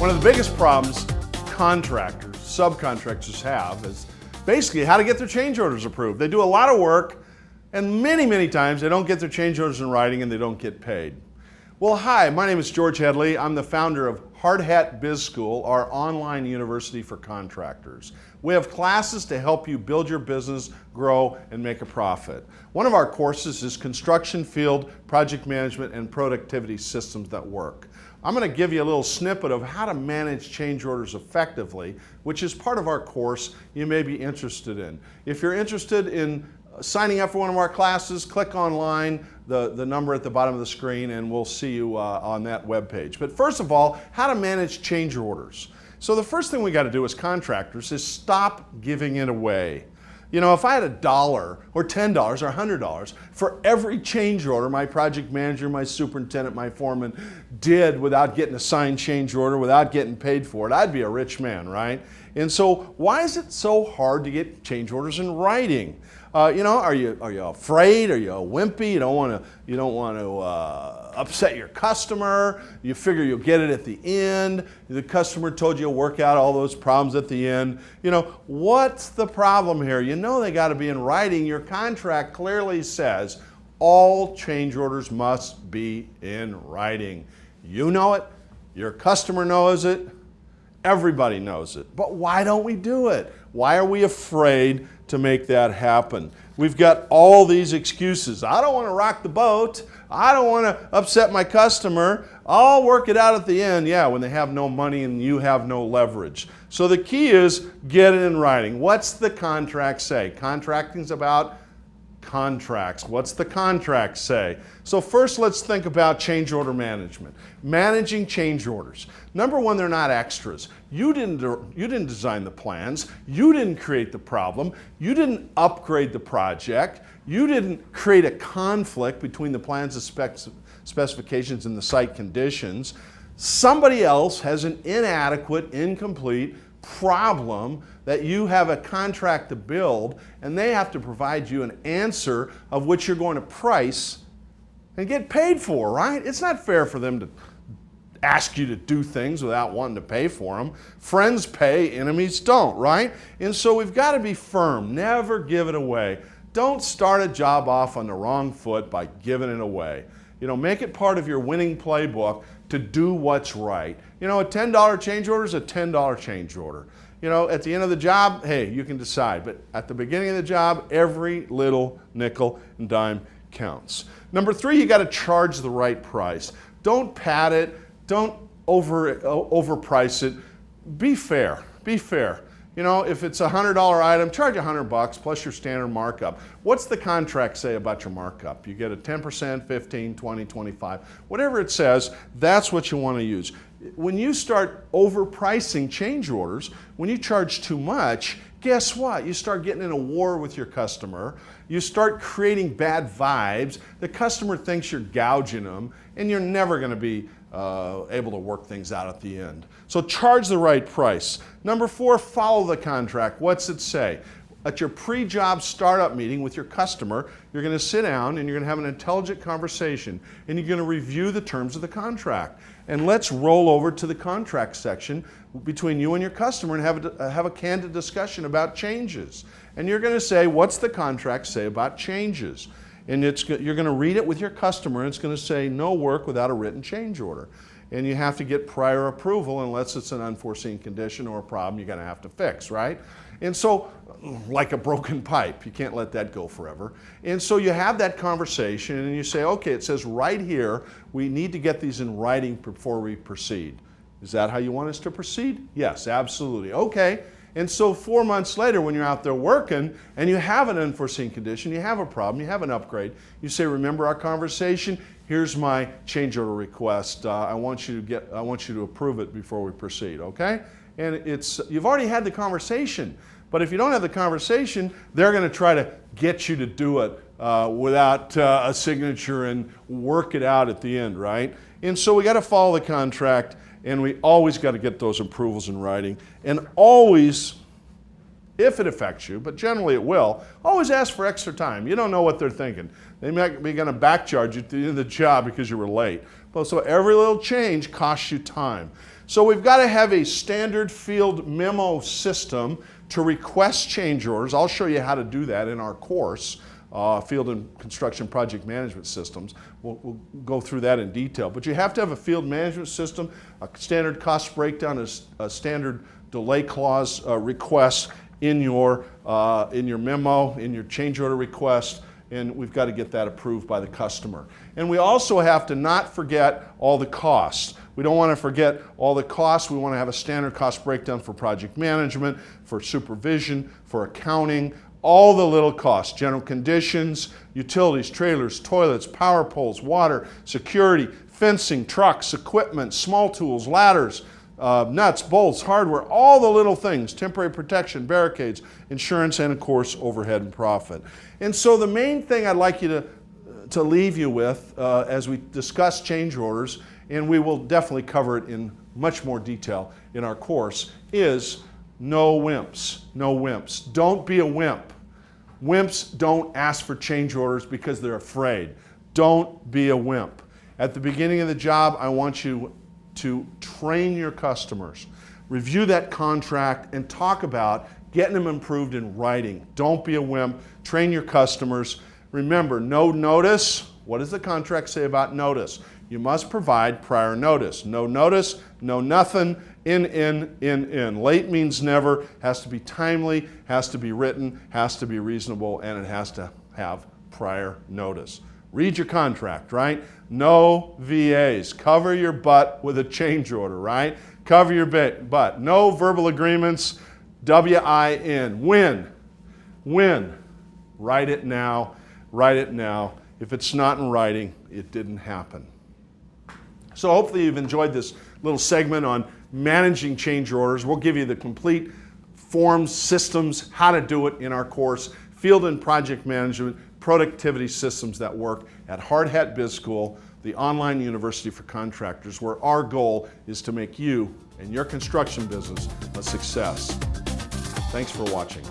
One of the biggest problems contractors, subcontractors have is basically how to get their change orders approved. They do a lot of work, and many times they don't get their change orders in writing and they don't get paid. Well, hi, my name is George Headley. I'm the founder of Hard Hat Biz School, our online university for contractors. We have classes to help you build your business, grow, and make a profit. One of our courses is Construction Field Project Management and Productivity Systems that Work. I'm going to give you a little snippet of how to manage change orders effectively, which is part of our course you may be interested in. If you're interested in signing up for one of our classes, click online, the number at the bottom of the screen, and we'll see you on that webpage. But first of all, how to manage change orders. So the first thing we got to do as contractors is stop giving it away. You know, if I had $1 or $10 or $100 for every change order my project manager, my superintendent, my foreman did without getting a signed change order, without getting paid for it, I'd be a rich man, right? And so why is it so hard to get change orders in writing? You know, are you afraid? Are you wimpy? You don't want to upset your customer. You figure you'll get it at the end. The customer told you you'll work out all those problems at the end. You know, what's the problem here? You know they got to be in writing. Your contract clearly says all change orders must be in writing. You know it. Your customer knows it. Everybody knows it. But why don't we do it? Why are we afraid to make that happen? We've got all these excuses. I don't want to rock the boat. I don't want to upset my customer. I'll work it out at the end. Yeah, when they have no money and you have no leverage. So the key is get it in writing. What's the contract say? Contracting's about contracts. What's the contract say? So first let's think about change order management. Managing change orders. Number one, they're not extras. You didn't design the plans. You didn't create the problem. You didn't upgrade the project. You didn't create a conflict between the plans and specifications and the site conditions. Somebody else has an inadequate, incomplete problem that you have a contract to build, and they have to provide you an answer of which you're going to price and get paid for, right? It's not fair for them to ask you to do things without wanting to pay for them. Friends pay, enemies don't, right? And so we've got to be firm. Never give it away. Don't start a job off on the wrong foot by giving it away. You know, make it part of your winning playbook to do what's right. You know, a $10 change order is a $10 change order. You know, at the end of the job, hey, you can decide. But at the beginning of the job, every little nickel and dime counts. Number three, you got to charge the right price. Don't pad it. Don't overprice it. Be fair. Be fair. You know, if it's a $100 item, charge $100 plus your standard markup. What's the contract say about your markup? You get a 10%, 15, 20, 25. Whatever it says, that's what you want to use. When you start overpricing change orders, when you charge too much, guess what? You start getting in a war with your customer. You start creating bad vibes. The customer thinks you're gouging them, and you're never going to be able to work things out at the end. So charge the right price. Number four, follow the contract. What's it say? At your pre-job startup meeting with your customer, you're going to sit down and you're going to have an intelligent conversation, and you're going to review the terms of the contract. And let's roll over to the contract section between you and your customer and have a candid discussion about changes. And you're going to say, what's the contract say about changes? And you're going to read it with your customer, and it's going to say no work without a written change order. And you have to get prior approval unless it's an unforeseen condition or a problem you're going to have to fix, right? And so, like a broken pipe, you can't let that go forever. And so you have that conversation and you say, okay, it says right here, we need to get these in writing before we proceed. Is that how you want us to proceed? Yes, absolutely. Okay. And so 4 months later, when you're out there working and you have an unforeseen condition, you have a problem, you have an upgrade, you say, remember our conversation? Here's my change order request. I want you to approve it before we proceed, okay? And you've already had the conversation, but if you don't have the conversation, they're going to try to get you to do it without a signature and work it out at the end, right? And so we got to follow the contract, and we always got to get those approvals in writing, and always if it affects you, but generally it will, always ask for extra time. You don't know what they're thinking. They might be going to back charge you at the end of the job because you were late. So every little change costs you time. So we've got to have a standard field memo system to request change orders. I'll show you how to do that in our course, Field and Construction Project Management Systems. We'll go through that in detail. But you have to have a field management system, a standard cost breakdown, a standard delay clause request in your memo, in your change order request, and we've got to get that approved by the customer. And we also have to not forget all the costs. We don't want to forget all the costs. We want to have a standard cost breakdown for project management, for supervision, for accounting, all the little costs, general conditions, utilities, trailers, toilets, power poles, water, security, fencing, trucks, equipment, small tools, ladders, nuts, bolts, hardware, all the little things, temporary protection, barricades, insurance, and of course, overhead and profit. And so the main thing I'd like you to leave you with as we discuss change orders, and we will definitely cover it in much more detail in our course, is no wimps. No wimps. Don't be a wimp. Wimps don't ask for change orders because they're afraid. Don't be a wimp. At the beginning of the job, I want you to train your customers, review that contract, and talk about getting them improved in writing. Don't be a wimp. Train your customers. Remember, no notice. What does the contract say about notice? You must provide prior notice. No notice, no nothing, in. Late means never, has to be timely, has to be written, has to be reasonable, and it has to have prior notice. Read your contract, right? No VAs. Cover your butt with a change order, right? Cover your butt. No verbal agreements. WIN. Win. Write it now. Write it now. If it's not in writing, it didn't happen. So hopefully you've enjoyed this little segment on managing change orders. We'll give you the complete forms, systems, how to do it in our course, Field and Project Management, Productivity Systems that Work at Hard Hat Biz School, the online university for contractors, where our goal is to make you and your construction business a success. Thanks for watching.